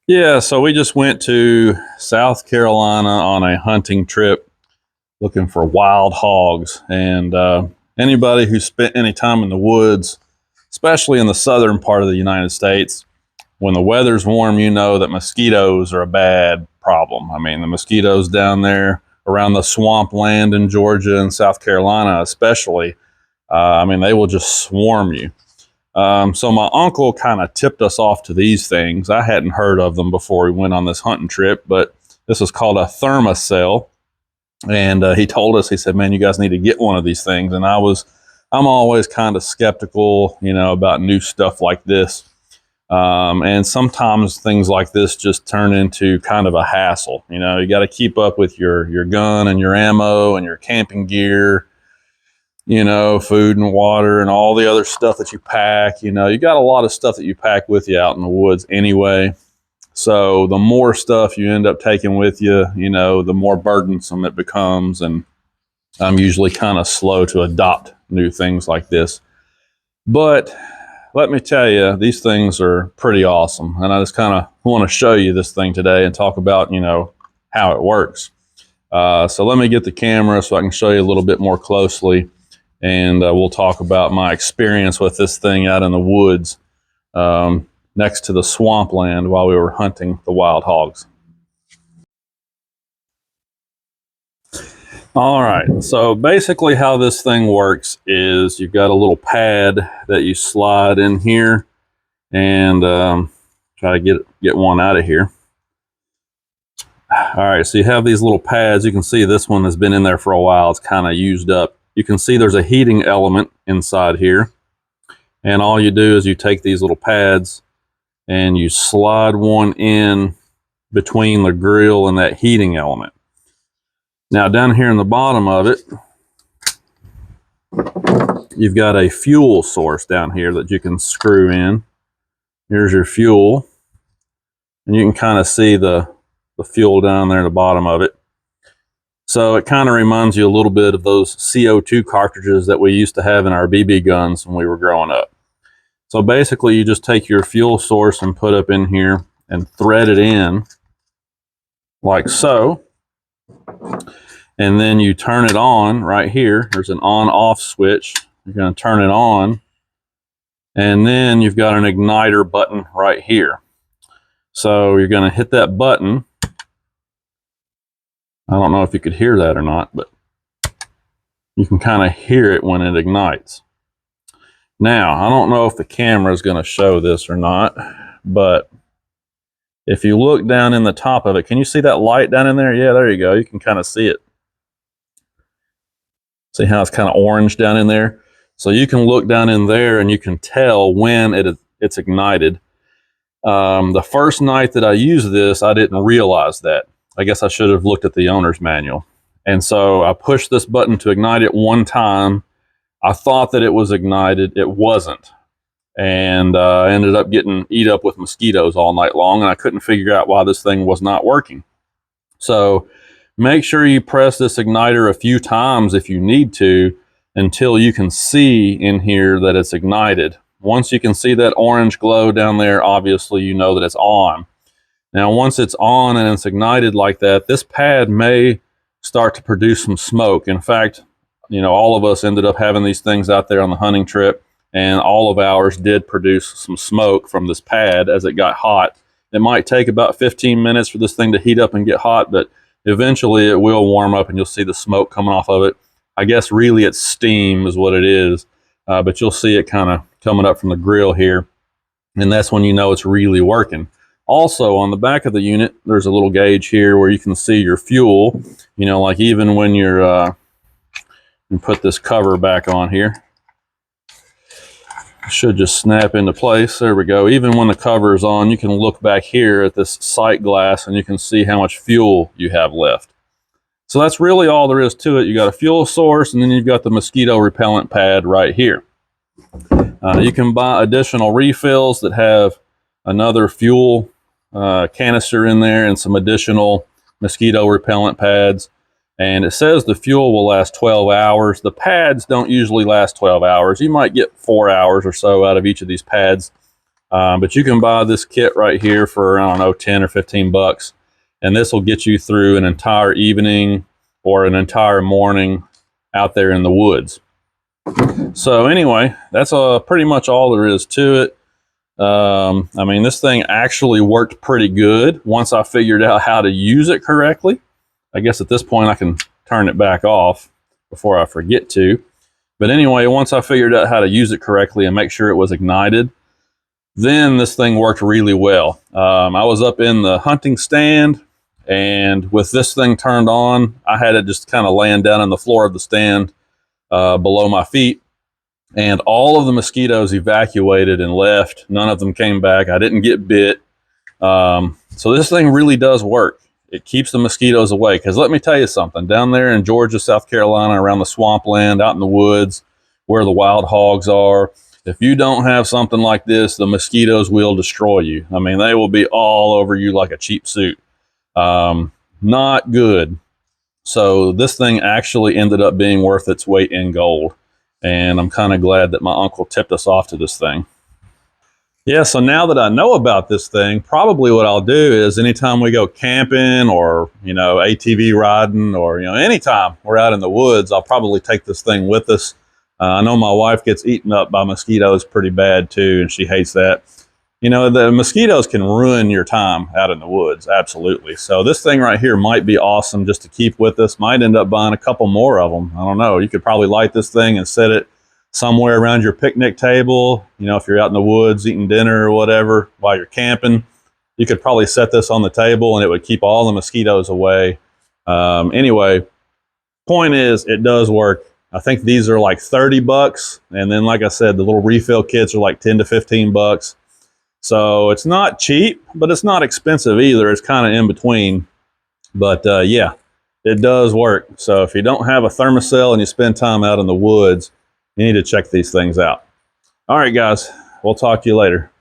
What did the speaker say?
Yeah, so we just went to South Carolina on a hunting trip looking for wild hogs. And anybody who spent any time in the woods, especially in the southern part of the United States, when the weather's warm, you know that mosquitoes are a bad problem. I mean, the mosquitoes down there around the swamp land in Georgia and South Carolina, especially, I mean, they will just swarm you. So my uncle kind of tipped us off to these things. I hadn't heard of them before we went on this hunting trip, but this was called a Thermacell. And he told us, he said, man, you guys need to get one of these things. And I'm always kind of skeptical, about new stuff like this. And sometimes things like this just turn into kind of a hassle. You got to keep up with your gun and your ammo and your camping gear, food and water and all the other stuff that you pack. You got a lot of stuff that you pack with you out in the woods anyway. So the more stuff you end up taking with you, the more burdensome it becomes. And I'm usually kind of slow to adopt new things like this. But let me tell you, these things are pretty awesome. And I just kind of want to show you this thing today and talk about, how it works. So let me get the camera so I can show you a little bit more closely. And we'll talk about my experience with this thing out in the woods next to the swampland while we were hunting the wild hogs. All right, so basically how this thing works is you've got a little pad that you slide in here and try to get one out of here. All right, so you have these little pads. You can see this one has been in there for a while. It's kind of used up. You can see there's a heating element inside here. And all you do is you take these little pads and you slide one in between the grill and that heating element. Now down here in the bottom of it, you've got a fuel source down here that you can screw in. Here's your fuel. And you can kind of see the fuel down there at the bottom of it. So it kind of reminds you a little bit of those CO2 cartridges that we used to have in our BB guns when we were growing up. So basically you just take your fuel source and put up in here and thread it in like so. And then you turn it on right here. There's an on-off switch. You're going to turn it on. And then you've got an igniter button right here. So you're going to hit that button. I don't know if you could hear that or not, but you can kind of hear it when it ignites. Now, I don't know if the camera is going to show this or not, but if you look down in the top of it, can you see that light down in there? Yeah, there you go. You can kind of see it. See how it's kind of orange down in there? So you can look down in there and you can tell when it's ignited. The first night that I used this, I didn't realize that. I guess I should have looked at the owner's manual. And so I pushed this button to ignite it one time. I thought that it was ignited. It wasn't. And I ended up getting eat up with mosquitoes all night long, and I couldn't figure out why this thing was not working. So make sure you press this igniter a few times if you need to until you can see in here that it's ignited. Once you can see that orange glow down there, obviously you know that it's on. Now, once it's on and it's ignited like that, this pad may start to produce some smoke. In fact, all of us ended up having these things out there on the hunting trip, and all of ours did produce some smoke from this pad as it got hot. It might take about 15 minutes for this thing to heat up and get hot, but eventually it will warm up and you'll see the smoke coming off of it. I guess really it's steam is what it is, but you'll see it kind of coming up from the grill here, and that's when you know it's really working. Also, on the back of the unit, there's a little gauge here where you can see your fuel. Like even when you're, you put this cover back on here, it should just snap into place. There we go. Even when the cover is on, you can look back here at this sight glass and you can see how much fuel you have left. So that's really all there is to it. You got a fuel source, and then you've got the mosquito repellent pad right here. You can buy additional refills that have another fuel canister in there and some additional mosquito repellent pads. And it says the fuel will last 12 hours. The pads don't usually last 12 hours. You might get 4 hours or so out of each of these pads. But you can buy this kit right here for, I don't know, 10 or 15 bucks. And this will get you through an entire evening or an entire morning out there in the woods. So anyway, that's pretty much all there is to it. I mean, this thing actually worked pretty good once I figured out how to use it correctly. I guess at this point I can turn it back off before I forget to. But anyway, once I figured out how to use it correctly and make sure it was ignited, then this thing worked really well. I was up in the hunting stand, and with this thing turned on, I had it just kind of laying down on the floor of the stand below my feet. And all of the mosquitoes evacuated and left. None of them came back. I didn't get bit. So this thing really does work. It keeps the mosquitoes away. Because let me tell you something. Down there in Georgia, South Carolina, around the swampland, out in the woods, where the wild hogs are, if you don't have something like this, the mosquitoes will destroy you. I mean, they will be all over you like a cheap suit. Not good. So this thing actually ended up being worth its weight in gold. And I'm kind of glad that my uncle tipped us off to this thing. Yeah, so now that I know about this thing, probably what I'll do is anytime we go camping or, you know, ATV riding or, you know, anytime we're out in the woods, I'll probably take this thing with us. I know my wife gets eaten up by mosquitoes pretty bad too, and she hates that. You know, the mosquitoes can ruin your time out in the woods, absolutely. So this thing right here might be awesome just to keep with us. Might end up buying a couple more of them. I don't know. You could probably light this thing and set it somewhere around your picnic table. You know, if you're out in the woods eating dinner or whatever while you're camping, you could probably set this on the table and it would keep all the mosquitoes away. Anyway, point is, it does work. I think these are like 30 bucks. And then, like I said, the little refill kits are like 10 to 15 bucks. So it's not cheap, but it's not expensive either. It's kind of in between. But yeah, it does work. So if you don't have a Thermacell and you spend time out in the woods, you need to check these things out. All right, guys, we'll talk to you later.